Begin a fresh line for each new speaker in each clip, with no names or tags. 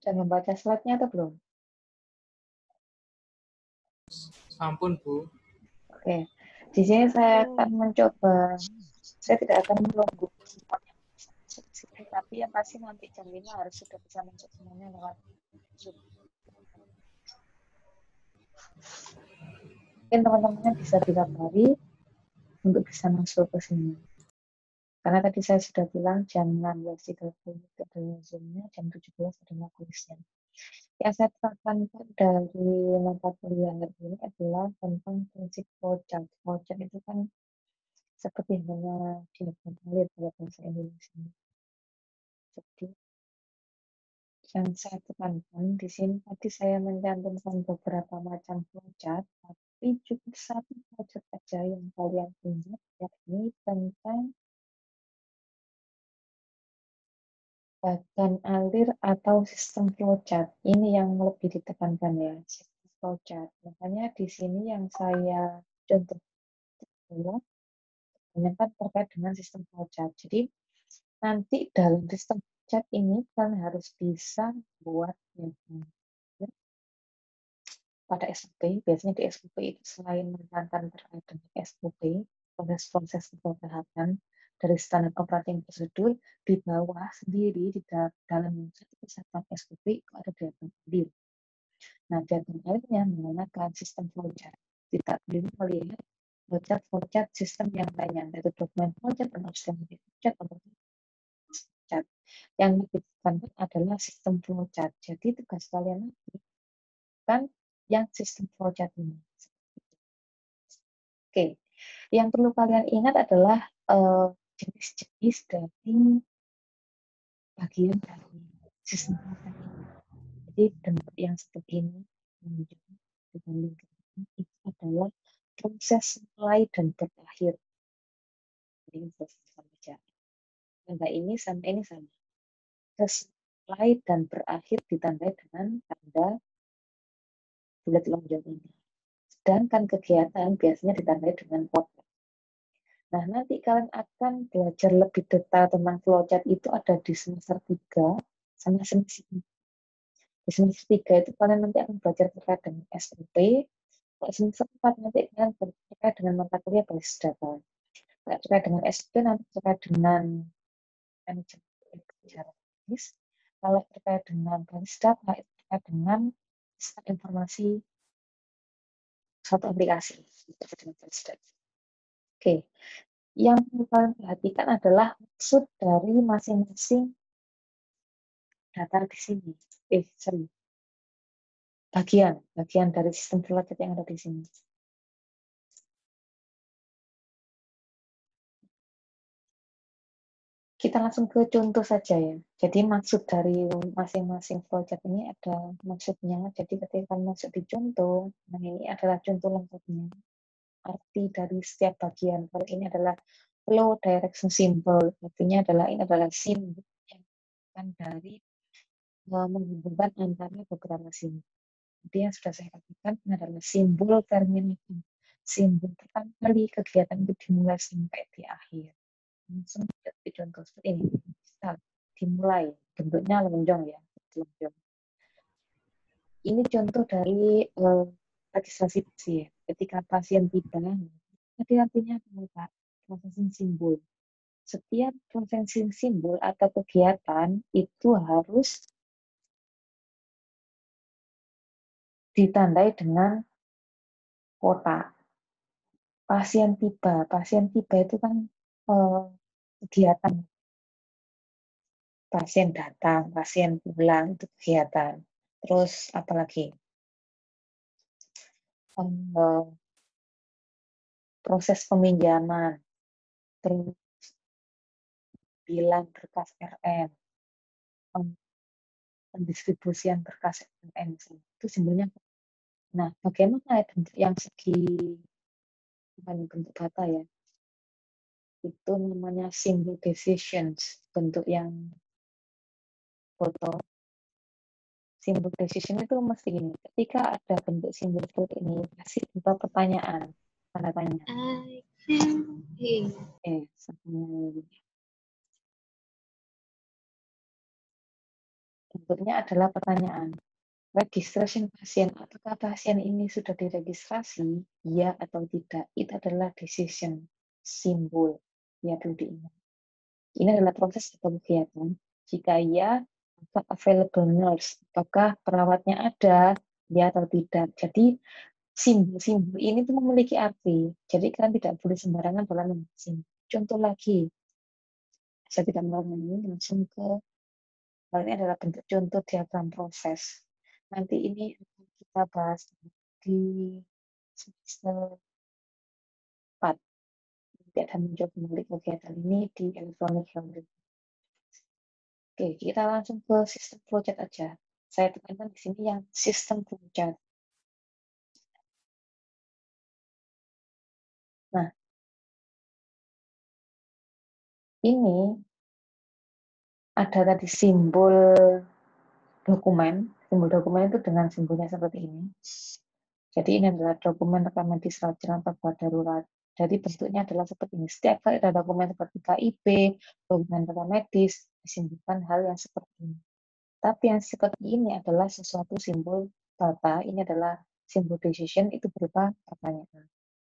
Sudah membaca slide-nya atau belum?
Sampun, Bu.
Oke. Di sini saya akan mencoba, saya tidak akan menunggu semuanya masuk ke sini, tapi yang pasti nanti jam 5 harus sudah bisa masuk semuanya lewat Zoom. Mungkin teman-temannya bisa dikabari untuk bisa masuk ke sini. Karena tadi saya sudah bilang jam 16.30 itu adalah Zoom-nya, jam 17 adalah kuisnya. Yang saya terapkan dari mata kuliah hari ini adalah tentang prinsip flowchart. Flowchart itu kan seperti hanya diagramolir dalam bahasa Indonesia. Jadi yang saya tekankan di sini tadi saya mencantumkan beberapa macam flowchart, tapi cukup satu flowchart saja yang kalian ingat, yakni tentang bagan alir atau sistem flowchart. Ini yang lebih ditekankan ya, sistem flowchart. Makanya di sini yang saya contoh adalah kebanyakan terkait dengan sistem flowchart. Jadi nanti dalam sistem flowchart ini kalian harus bisa buat pada SOP. Biasanya di SOP itu selain menerangkan terkait dengan SOP, proses-proses tahapan dari standar operating procedure, di bawah sendiri di dalam satu kesatuan SOP itu ada diagram alir. Nah, diagram alirnya menggunakan sistem flowchart. Kita belum melihat flowchart sistem yang lainnya, yaitu dokumen flowchart atau sistem flowchart atau flowchart. Yang ditekankan adalah sistem flowchart. Jadi tugas kalian nanti kan yang sistem flowchart ini. Oke, yang perlu kalian ingat adalah jenis-jenis dari bagian dari sistem flowchart ini. Jadi bentuk yang seperti ini menunjukkan dibandingkan itu adalah proses mulai dan berakhir. Jadi proses pembicaraan. Tanda ini sama ini sama. Proses mulai dan berakhir ditandai dengan tanda bulat lonjong ini. Sedangkan kegiatan biasanya ditandai dengan potret. Nah, nanti kalian akan belajar lebih detail tentang flowchart itu ada di semester 3 sama semester 4. Di semester 3 itu kalian nanti akan belajar terkait dengan SOP. Kalau semester 4 nanti kalian terkait dengan mata kuliah basis data. Kalau terkait dengan SOP nanti terkait dengan manajemen secara teknis. Kalau terkait dengan basis data itu terkait dengan sistem informasi satu aplikasi. Oke, yang perlu kalian perhatikan adalah maksud dari masing-masing data di sini. Bagian dari sistem flowchart yang ada di sini. Kita langsung ke contoh saja ya. Jadi maksud dari masing-masing flowchart ini ada maksudnya. Jadi ketika masuk di contoh, nah ini adalah contoh lengkapnya. Arti dari setiap bagian. Kalau ini adalah flow direction symbol, artinya adalah ini adalah simbol yang akan dari menghubungkan antara beberapa simbol. Jadi yang sudah saya katakan ini adalah simbol terminating. Simbol pertama kali kegiatan itu dimulai sampai di akhir. Langsung contoh seperti ini. Misal, dimulai, bentuknya lonjong ya. Lonjong. Ini contoh dari registrasi pasien. Ketika pasien tiba, jadi artinya apa? Processing simbol. Setiap processing simbol atau kegiatan itu harus ditandai dengan kotak. Pasien tiba itu kan kegiatan. Pasien datang, pasien pulang, itu kegiatan. Terus apalagi? Proses peminjaman, terus bilang berkas RM, pendistribusian berkas RM, itu simbolnya. Nah, bagaimana bentuk yang segi bentuk kata ya? Itu namanya symbol decisions, bentuk yang foto. Simbol decision itu mesti gini. Ketika ada bentuk simbol seperti ini, kasih berupa pertanyaan, tanda tanya. berikutnya adalah pertanyaan. Registration pasien, apakah pasien ini sudah diregistrasi? Ya atau tidak? Itu adalah decision, simbol. Ya, perlu diingat. Ini adalah proses atau kegiatan. Jika ya, maka available nurse. Apakah perawatnya ada? Ya atau tidak? Jadi, simbol-simbol ini tuh memiliki arti. Jadi, kalian tidak boleh sembarangan dalam membuat simbol. Contoh lagi, saya tidak melakukan ini, langsung ke hal ini adalah bentuk contoh diagram proses. Nanti ini akan kita bahas di semester 4. Nanti akan mencoba kembali kegiatan ini di electronic health. Oke, kita langsung ke sistem flowchart aja. Saya tekankan di sini yang sistem flowchart. Nah, ini ada tadi simbol dokumen. Simbol dokumen itu dengan simbolnya seperti ini. Jadi ini adalah dokumen rekam medis rawat jalan tanpa darurat. Jadi bentuknya adalah seperti ini. Setiap kali ada dokumen seperti KIP, dokumen rekam medis, disimbolkan hal yang seperti ini. Tapi yang seperti ini adalah sesuatu simbol data. Ini adalah simbol decision, itu berupa pertanyaan.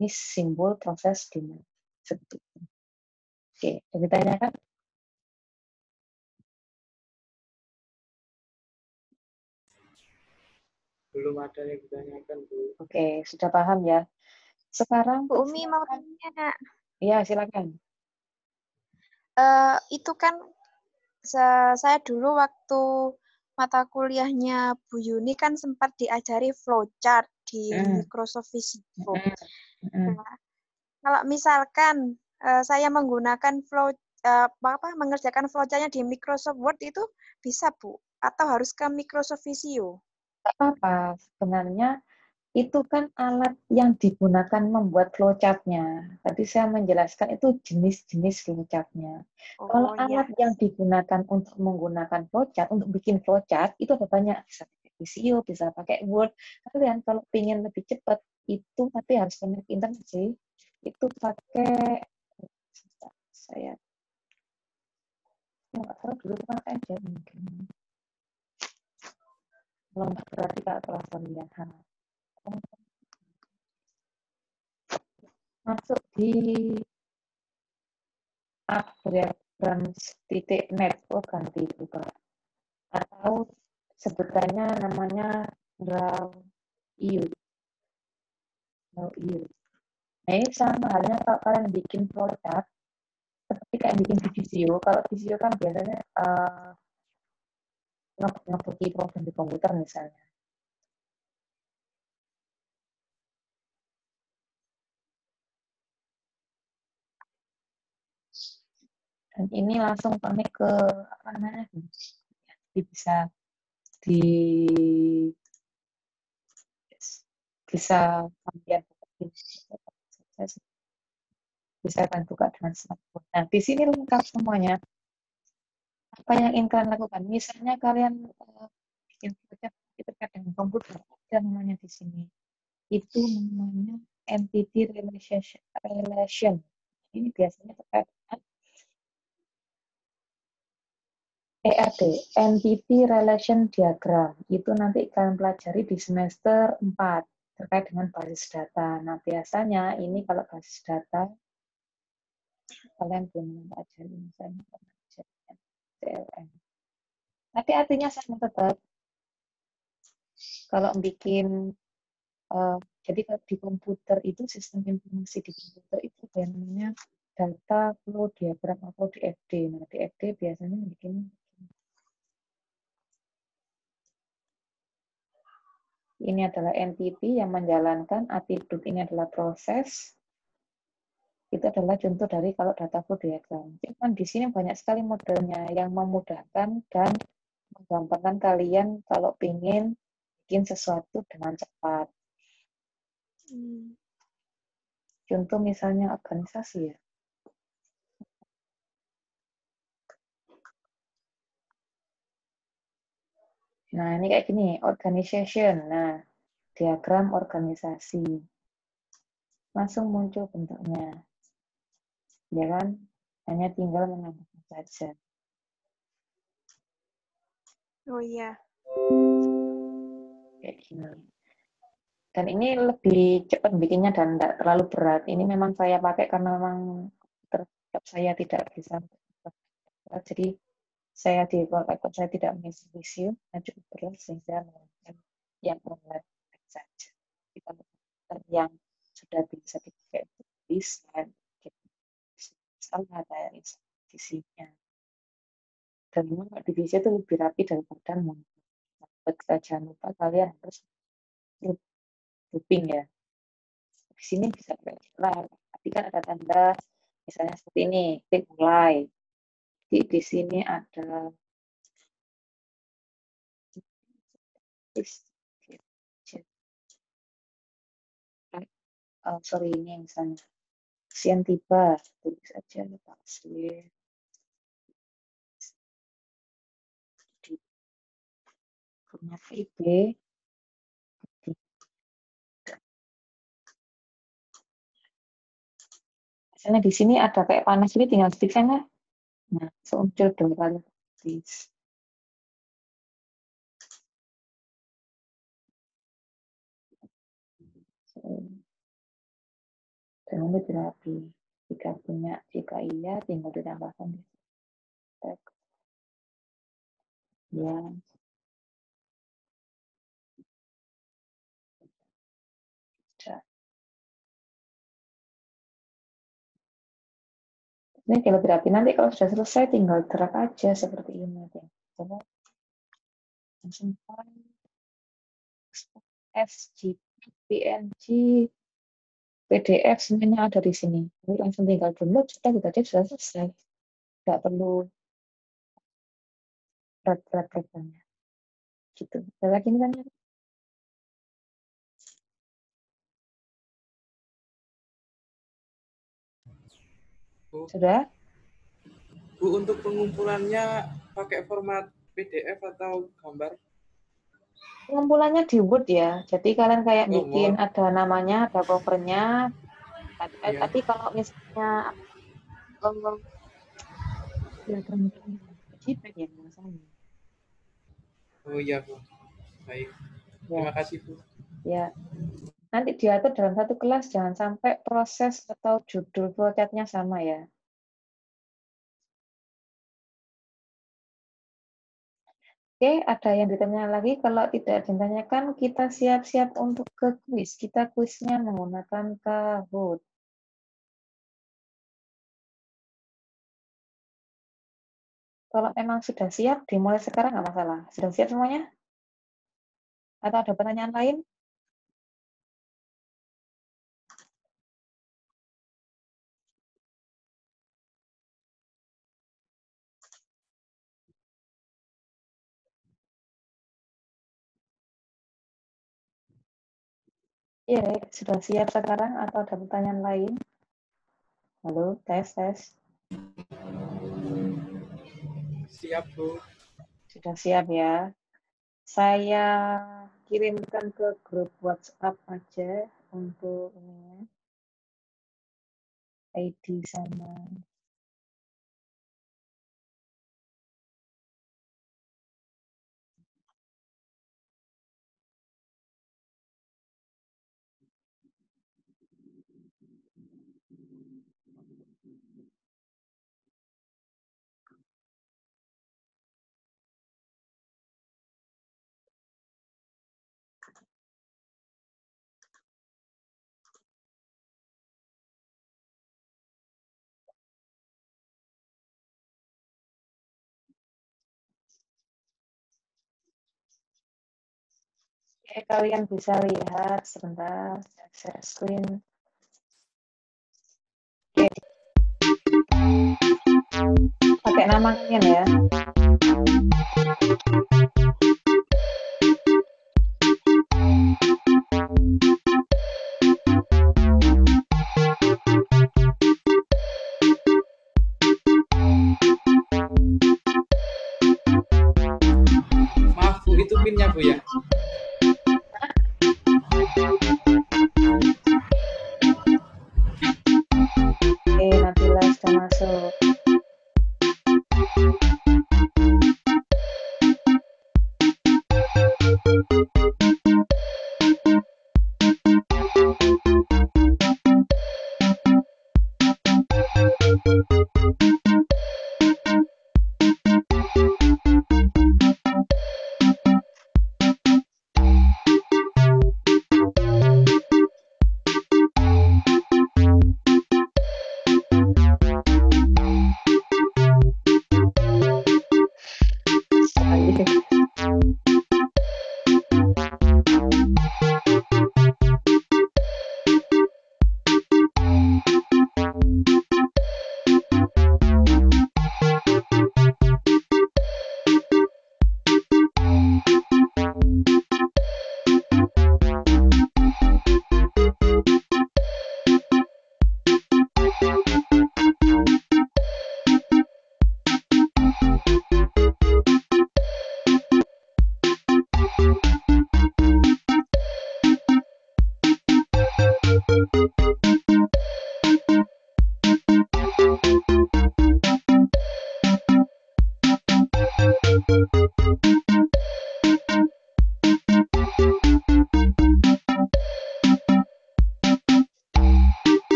Ini simbol proses demand. Seperti itu. Oke, jadi ditanyakan.
Belum ada yang ditanyakan, Bu.
Oke, sudah paham ya. Sekarang
Bu Umi mau
silakan.
tanya,
Ya, silakan.
itu kan saya dulu waktu mata kuliahnya Bu Yuni kan sempat diajari flowchart di Microsoft Visio. Nah, kalau misalkan saya menggunakan mengerjakan flowchartnya di Microsoft Word itu bisa, Bu? Atau harus ke Microsoft Visio?
Tidak apa-apa. Sebenarnya itu kan alat yang digunakan membuat flowchart-nya. Tadi saya menjelaskan itu jenis-jenis flowchart-nya. Kalau
iya.
alat yang digunakan untuk menggunakan flowchart, untuk bikin flowchart, itu ada banyak. Bisa pakai Visio, bisa pakai Word. Kalian kalau ingin lebih cepat, itu tapi harus connect internet sih. Itu pakai, saya nggak tahu dulu pakai aja mungkin. Kalau nggak berarti kalau kelas pemilihan. Masuk di upgrade.net, oh ganti juga. Atau sebutannya namanya raw EU. Nah, ini sama halnya kalau kalian bikin flowchart, seperti kayak bikin di Visio. Kalau Visio kan biasanya ngebuki program di komputer misalnya. Dan ini langsung connect ke apa namanya? Bisa di bisa kalian bisa kalian buka dengan smartphone. Nah, di sini lengkap semuanya. Apa yang ingin kalian lakukan? Misalnya kalian bikin project itu dengan komputer, ada namanya di sini. Itu namanya entity relation. Ini biasanya terkait dengan ERD, Entity Relation Diagram. Itu nanti kalian pelajari di semester 4 terkait dengan basis data. Nah, biasanya ini kalau basis data kalian belum pelajari misalnya CLM. Tapi artinya sama tetap. Kalau bikin jadi di komputer itu sistem informasi di komputer itu ada yang namanya data flow diagram atau DFD. Nah, DFD biasanya bikin ini adalah entity yang menjalankan, attribute ini adalah proses. Itu adalah contoh dari kalau data flow diagram. Cuman di sini banyak sekali modelnya yang memudahkan dan menggampangkan kalian kalau ingin bikin sesuatu dengan cepat. Contoh misalnya organisasi ya. Nah, ini kayak gini, organization. Nah, diagram organisasi. Langsung muncul bentuknya. Ya kan? Hanya tinggal menambahkan saja.
Oh iya.
Kayak gini. Dan ini lebih cepat bikinnya dan tidak terlalu berat. Ini memang saya pakai karena memang tetap saya tidak bisa berat. Jadi saya di laptop saya tidak mengisi review, dan cukup berat sehingga menggunakan yang online saja. Kita menggunakan yang sudah bisa dipakai untuk desain, misalnya ada divisinya. Dan memang divisi itu lebih rapi daripada monitor. Nah, jangan lupa kalian harus grouping ya. Di sini bisa lah, tapi kan ada tanda misalnya seperti ini, klik mulai. Di sini ada sorry ini misalnya siang tiba, tulis aja pasir di punya VB. Misalnya di sini ada kayak panas ini tinggal klik sana. Nah, muncul dong kali. Dan lebih rapi. Jika iya, tinggal ditambahkan di teks. Ya. Sudah. Ini kalau lebih rapi. Nanti kalau sudah selesai, tinggal drag aja seperti ini. Coba langsung SG, PNG, PDF semuanya ada di sini. Jadi langsung tinggal download, sudah selesai. Nggak perlu berat-berat-beratnya. Gitu. Ada lagi misalnya? Sudah?
Bu, untuk pengumpulannya pakai format PDF atau gambar?
Pengumpulannya di Word ya. Jadi kalian kayak bikin
Word.
ada namanya, ada covernya.
Ya.
Tapi kalau misalnya diagram JPEG ya misalnya.
Oh iya, Bu. Baik. Terima kasih, Bu.
Ya. Nanti diatur dalam satu kelas, jangan sampai proses atau judul flowchart-nya sama ya. Oke, ada yang ditanya lagi? Kalau tidak ditanyakan, kita siap-siap untuk ke kuis. Kita kuisnya menggunakan Kahoot. Kalau memang sudah siap, dimulai sekarang nggak masalah. Sudah siap semuanya? Atau ada pertanyaan lain? Iya, sudah siap sekarang atau ada pertanyaan lain? Halo, tes.
Siap, Bu.
Sudah siap ya. Saya kirimkan ke grup WhatsApp aja untuk ini, ID sama. Oke, kalian bisa lihat sebentar, share screen. Oke. Pakai nama kalian ya.
Maaf, Bu, itu PIN-nya, Bu, ya?
Oke, Nabila sudah masuk.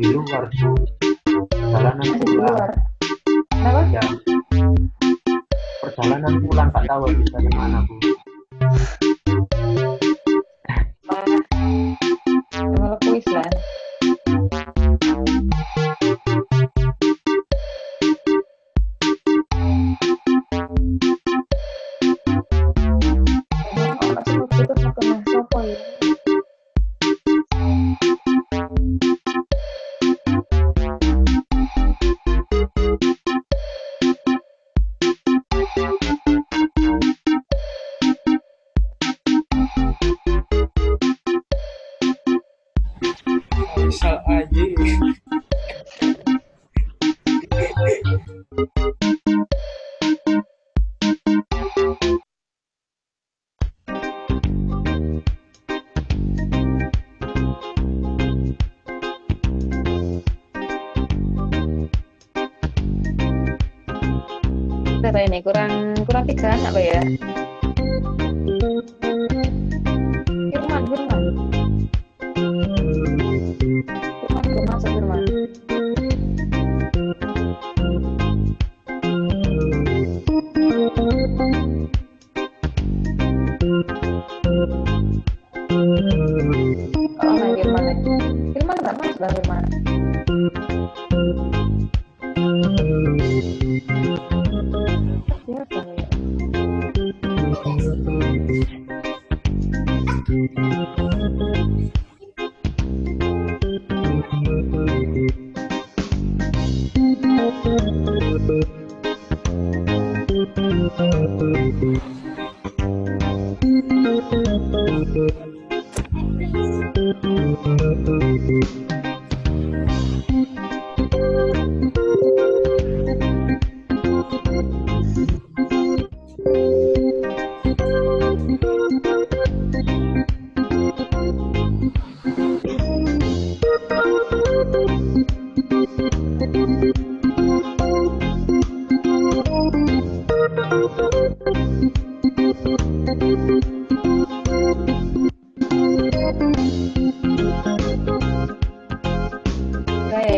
di luar Bu. Perjalanan
Masih di
pulang.
luar. Kenapa?
Ya. Perjalanan pulang tak tahu habis dari mana Bu.
Malah kuis lah.
Misal aja.
Berapa ini? Kurang 3 apa ya? Firman masuk Firman. Oh, Firman nggak masuk lah Firman.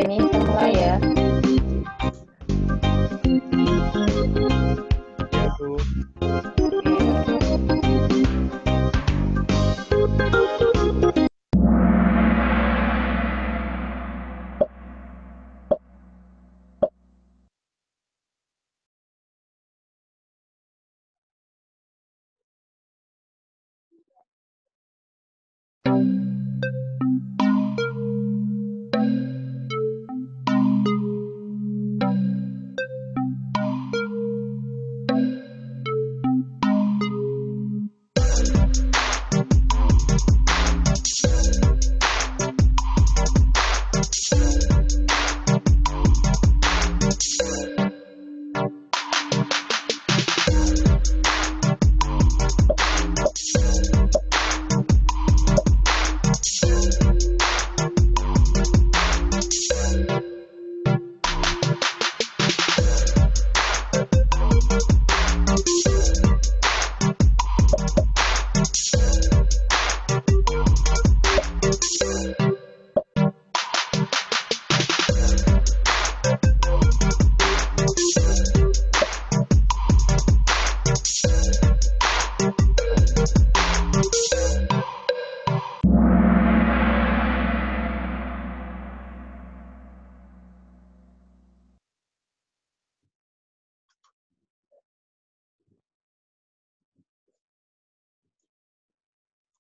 ini mulai ya.
Ya, Bu.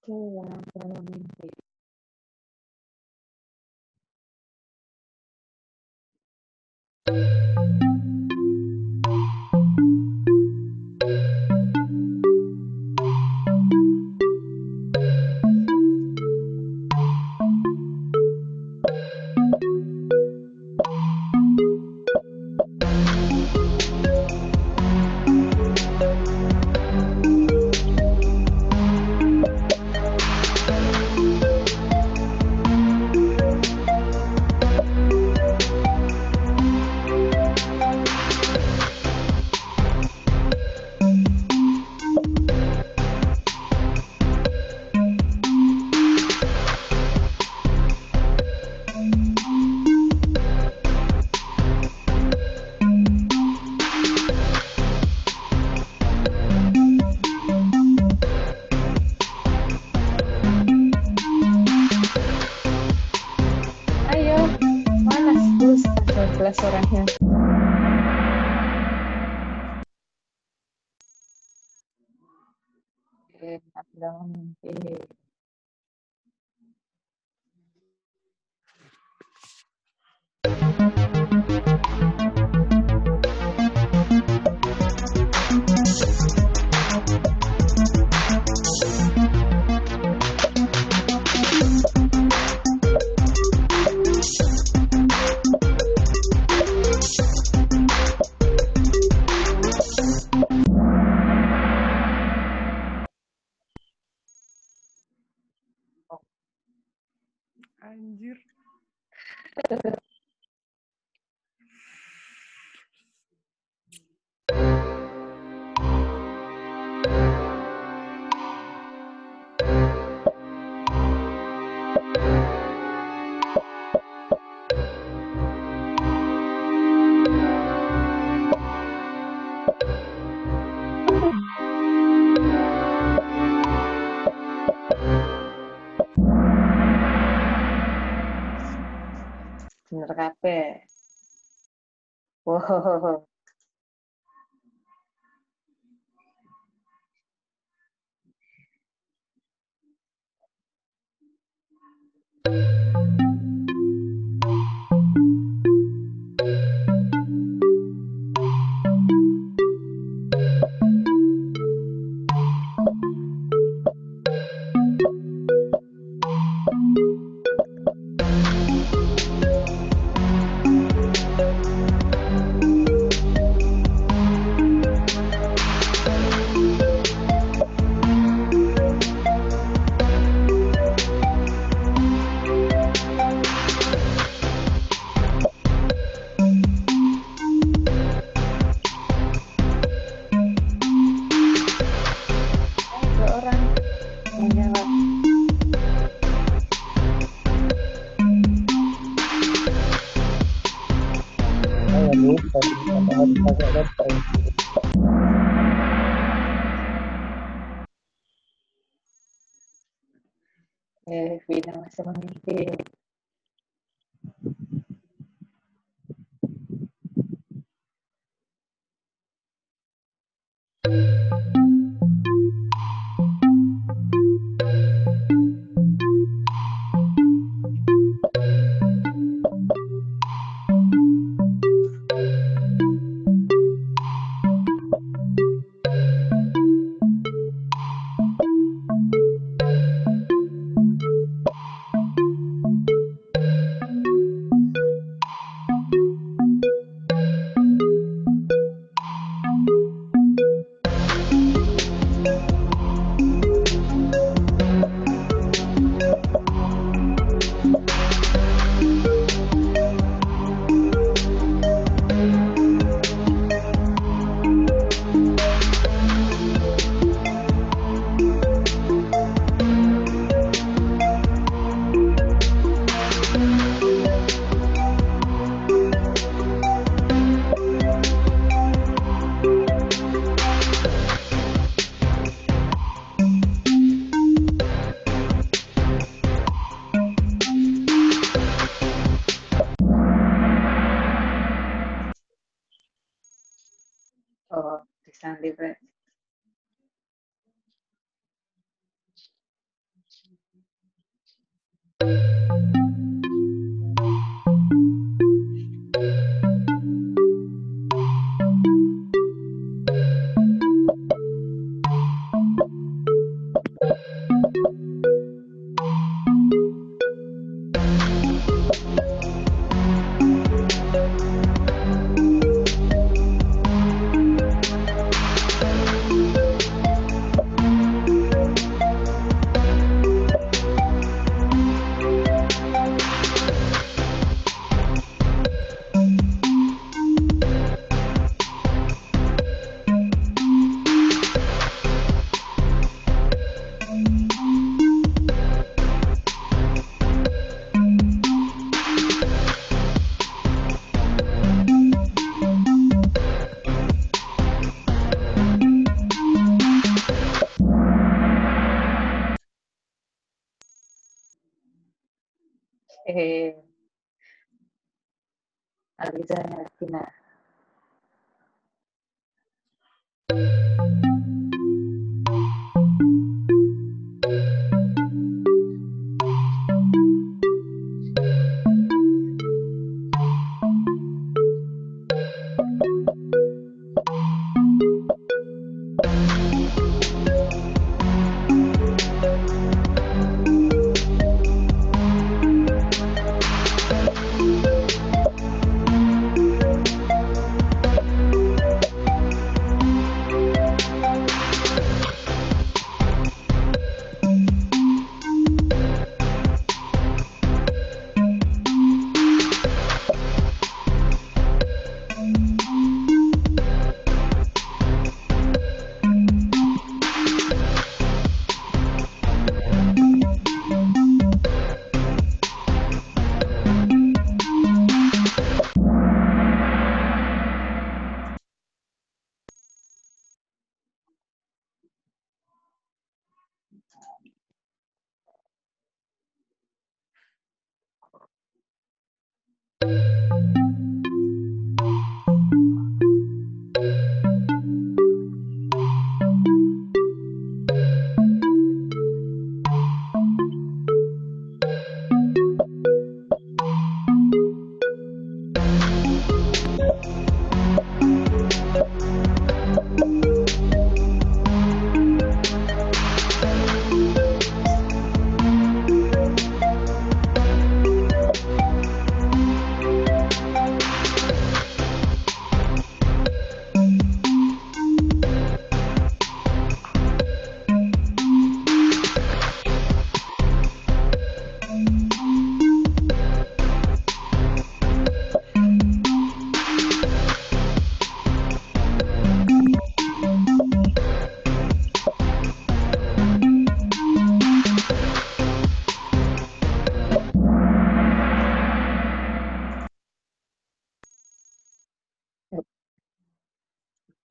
Keluarga mimpi. Ayo, mana 12 orangnya? Keluarga mimpi.
Anjir.
Bener kabeh. Wow.
Bu, kalau harus pakai laptop.
Vina masih memikir. Oh, bisa lihat. Aliza Vina.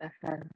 Tahan.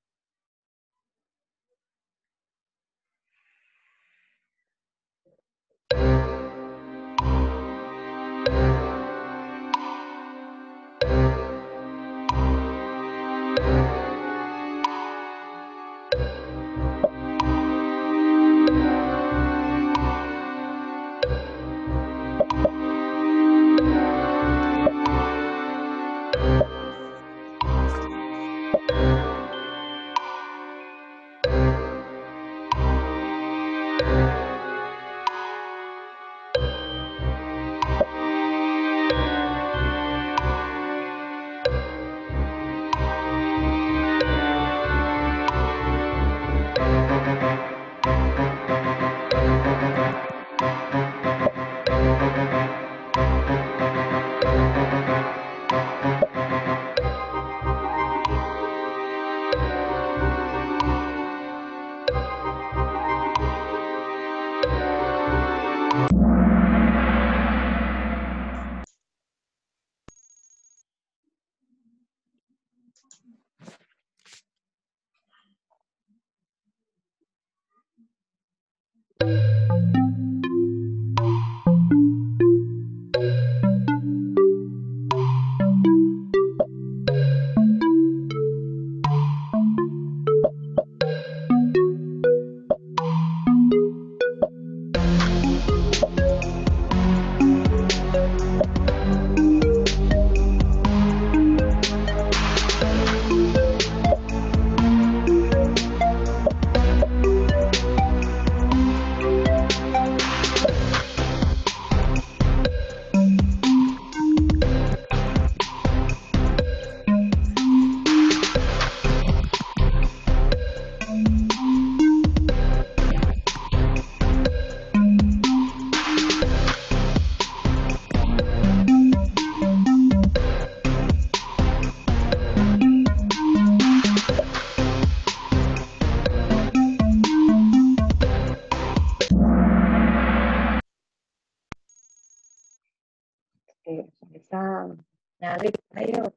Oke, misal nyari, ayo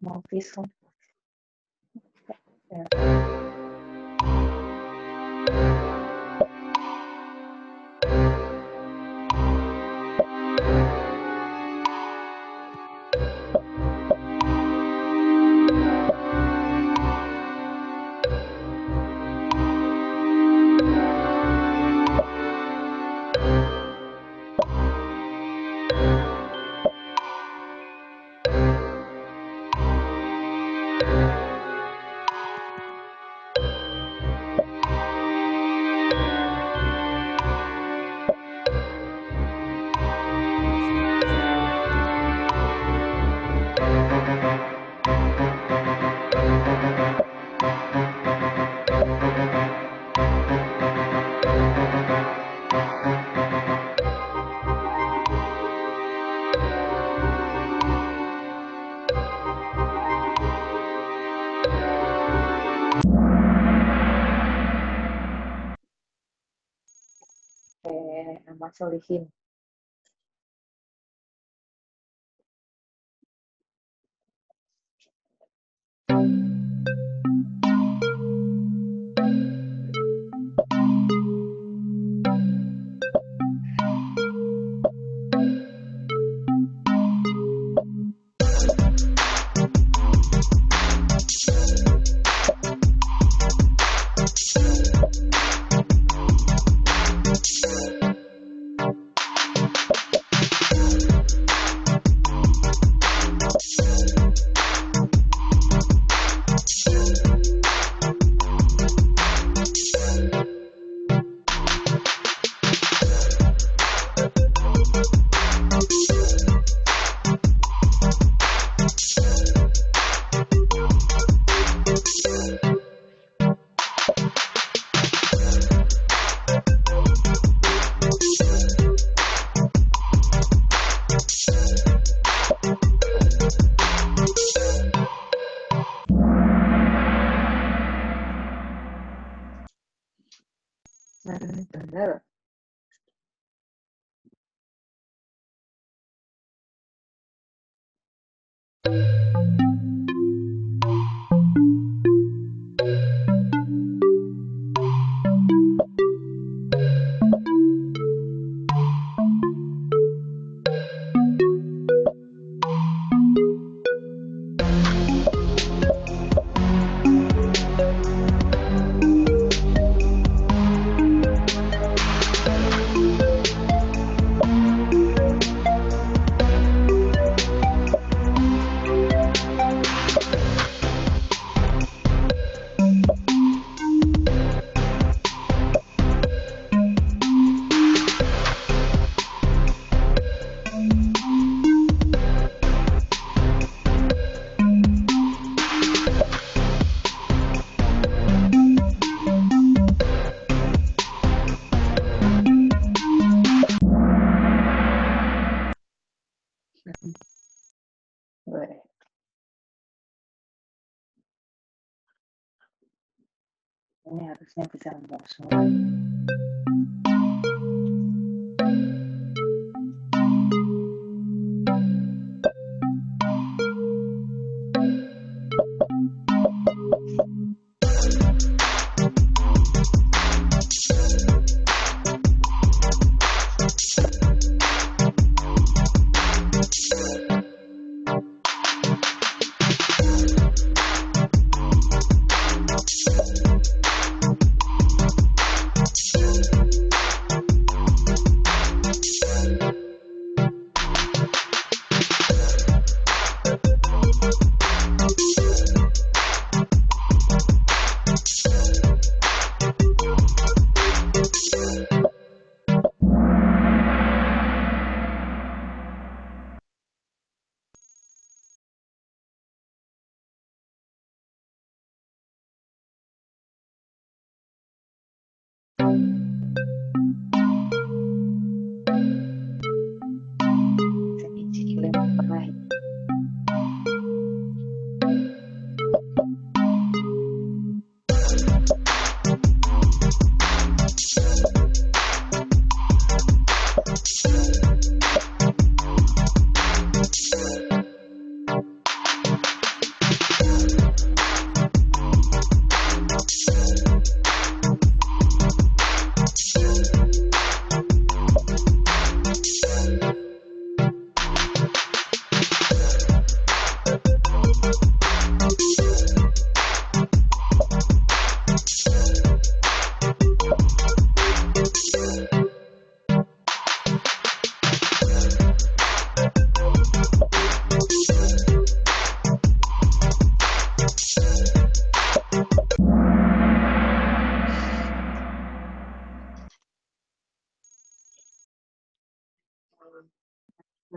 mau pisah. Ya. Sama Solihin. Benar. Boleh. Ini harusnya bisa langsung.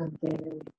Oke.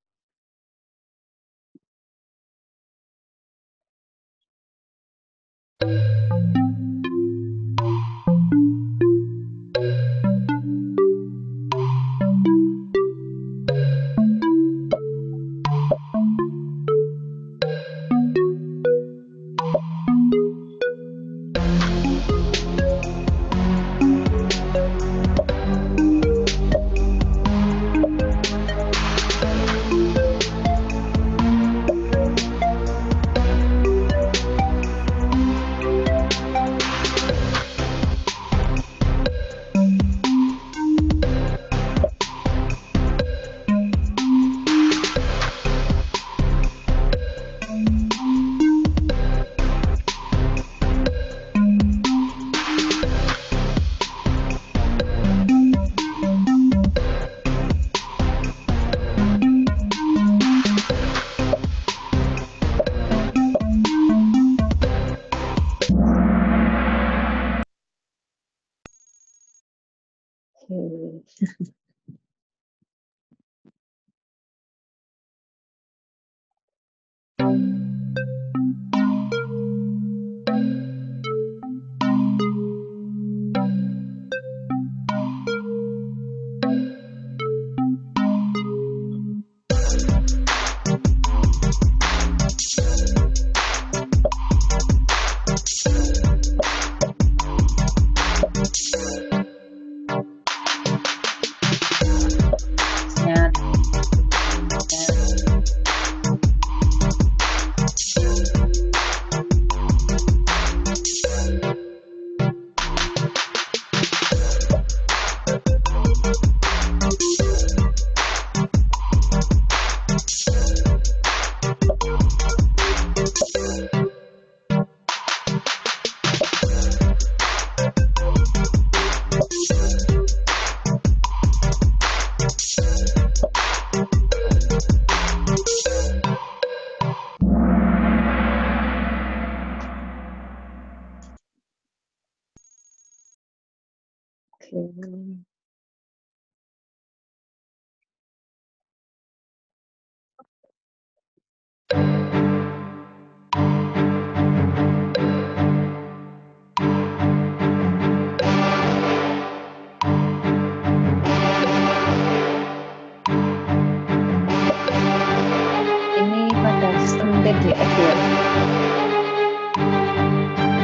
DF ya.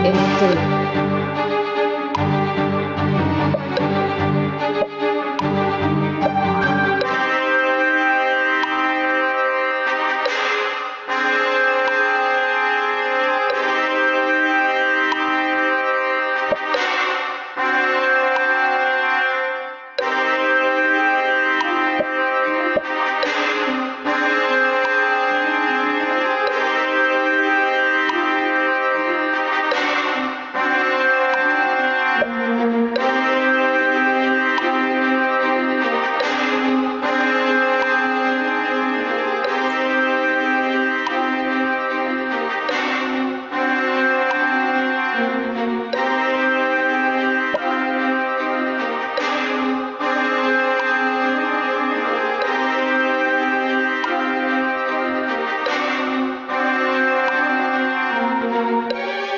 Ede.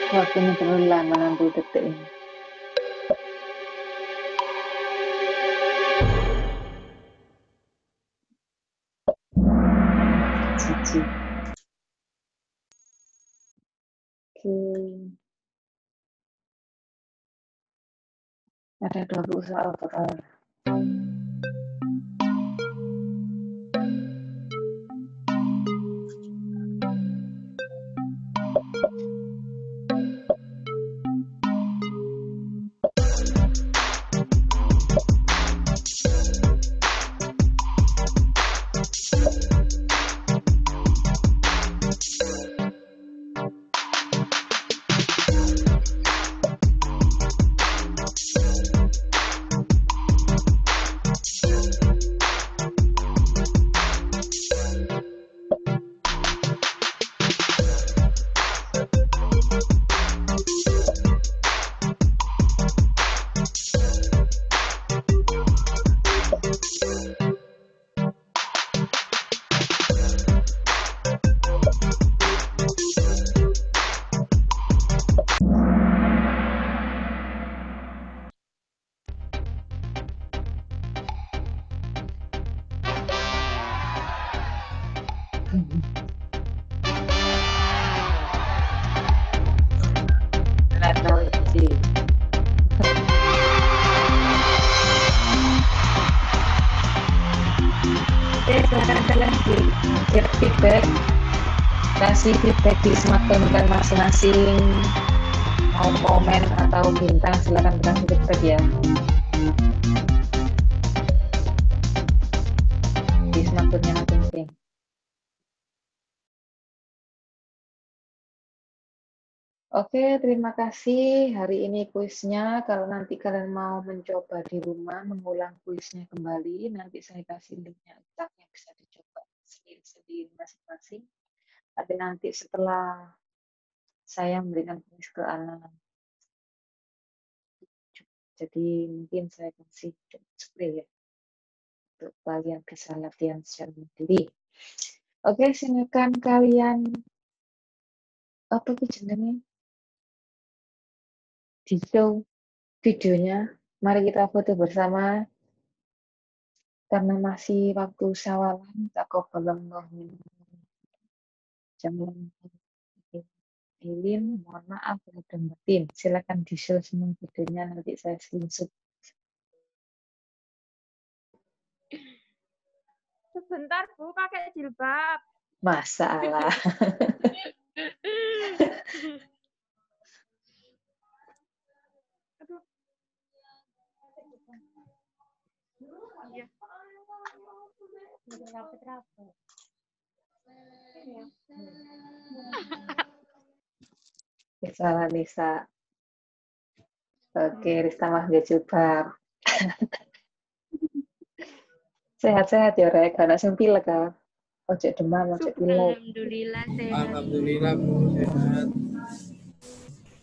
Waktunya terlalu lama 60 detik ini. Cici. Oke. Ada 20 soal total. Naturalisasi. Oke, silakan kalian feedback, kasih feedback di smartphone kan masing-masing, mau komen atau bintang silakan kasih feedback ya di smartphone-nya masing-masing. Oke, terima kasih. Hari ini kuisnya. Kalau nanti kalian mau mencoba di rumah, mengulang kuisnya kembali, nanti saya kasih linknya yang bisa dicoba sendiri-sendiri masing-masing. Tapi nanti setelah saya memberikan kuis ke anak, jadi mungkin saya kasih display ya, untuk kalian bisa latihan secara mandiri. Oke, silakan kalian, apa itu jenengnya? Di show videonya. Mari kita foto bersama. Karena masih waktu syawalan, taqabbalallahu minna jamin ilin, mohon maaf dan batin. Silakan di-share semua videonya, nanti saya screenshot.
Sebentar Bu, pakai jilbab.
Masalah.
Aduh. Iya.
Salah Nisa. Oke, Rista mah gak jilbab. Sehat-sehat ya, Rek. Karena sempil kan. Ojo demam, ojo pilek.
Alhamdulillah sehat.
Alhamdulillah Bu, sehat.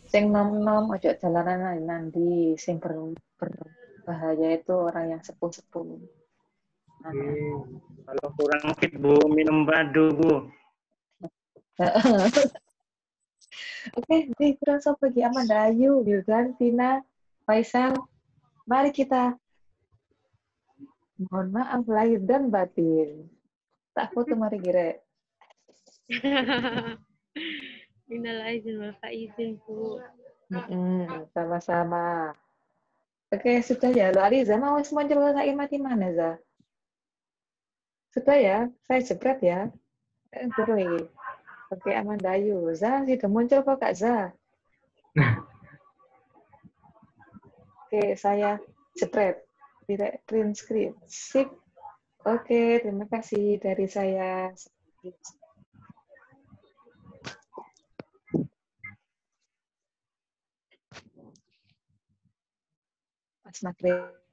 Sing nom-nom, ojo jalanan nanti. Sing berbahaya itu orang yang sepuh-sepuh.
Kalau kurang fit Bu, minum madu Bu.
Oke, jadi kurang sopo lagi Amanda Ayu, Wildan, Tina, Faisal. Mari kita mohon maaf lahir dan batin. Tak foto mari kira.
Minal aizin wal faizin, Bu.
Sama-sama. Oke, sudah ya. Lo Ariza mau semua nyelesain mati mana, Za? Sudah ya, saya jepret ya. Terus. Oke, Amandayu. Za, sudah muncul kok Kak Za? Oke, saya jepret. Tidak print screen. Sip. Oke, terima kasih dari saya. Mas Maghrib.